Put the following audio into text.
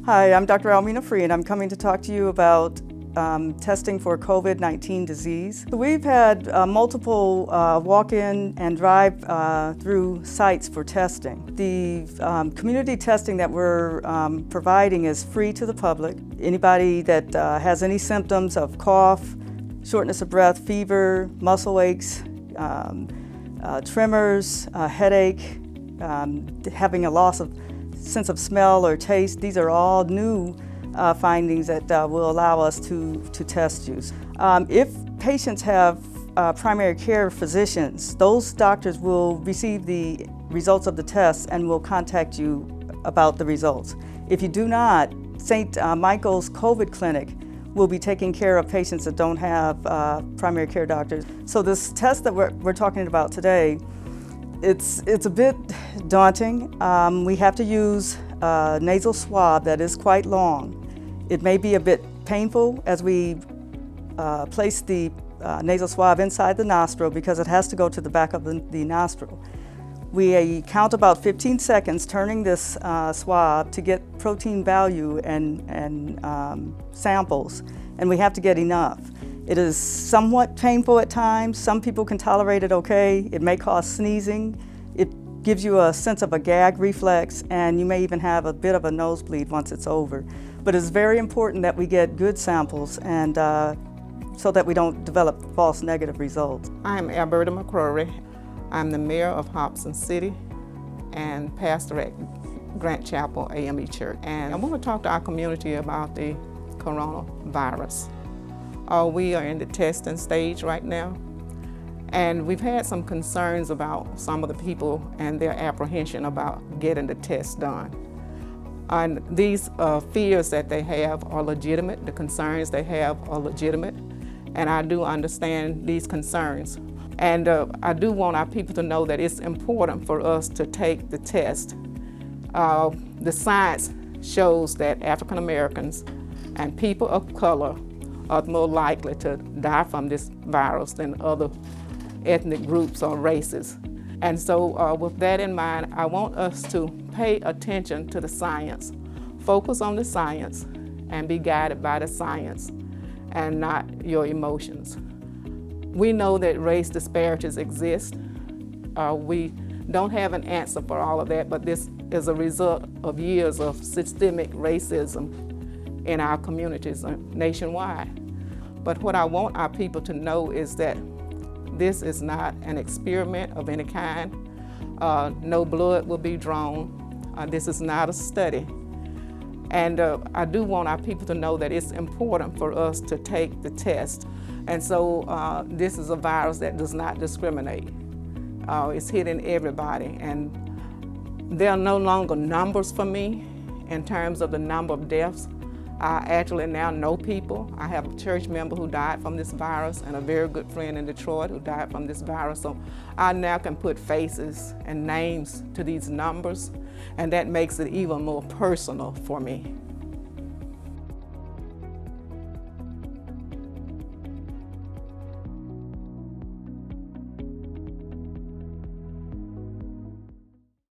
Hi, I'm Dr. Almena and I'm coming to talk to you about testing for COVID-19 disease. We've had multiple walk-in and drive-through sites for testing. The community testing that we're providing is free to the public. Anybody that has any symptoms of cough, shortness of breath, fever, muscle aches, tremors, headache, having a loss of sense of smell or taste, these are all new findings that will allow us to test you. If patients have primary care physicians, those doctors will receive the results of the tests and will contact you about the results. If you do not, St. Michael's COVID Clinic will be taking care of patients that don't have primary care doctors. So this test that we're talking about today, it's a bit daunting. We have to use a nasal swab that is quite long. It may be a bit painful as we place the nasal swab inside the nostril because it has to go to the back of the nostril. We count about 15 seconds turning this swab to get protein value and samples, and we have to get enough. It is somewhat painful at times. Some people can tolerate it okay. It may cause sneezing. It gives you a sense of a gag reflex, and you may even have a bit of a nosebleed once it's over. But it's very important that we get good samples and so that we don't develop false negative results. I'm Alberta McRory. I'm the mayor of Hobson City and pastor at Grant Chapel AME Church. And I want to talk to our community about the coronavirus. We are in the testing stage right now, and we've had some concerns about some of the people and their apprehension about getting the test done. And these fears that they have are legitimate, the concerns they have are legitimate, and I do understand these concerns. And I do want our people to know that it's important for us to take the test. The science shows that African Americans and people of color are more likely to die from this virus than other ethnic groups or races. And so with that in mind, I want us to pay attention to the science, focus on the science, and be guided by the science and not your emotions. We know that race disparities exist. We don't have an answer for all of that, but this is a result of years of systemic racism in our communities nationwide. But what I want our people to know is that this is not an experiment of any kind. No blood will be drawn. This is not a study. And I do want our people to know that it's important for us to take the test. And so this is a virus that does not discriminate. It's hitting everybody. And there are no longer numbers for me in terms of the number of deaths. I actually now know people. I have a church member who died from this virus and a very good friend in Detroit who died from this virus. So I now can put faces and names to these numbers, and that makes it even more personal for me.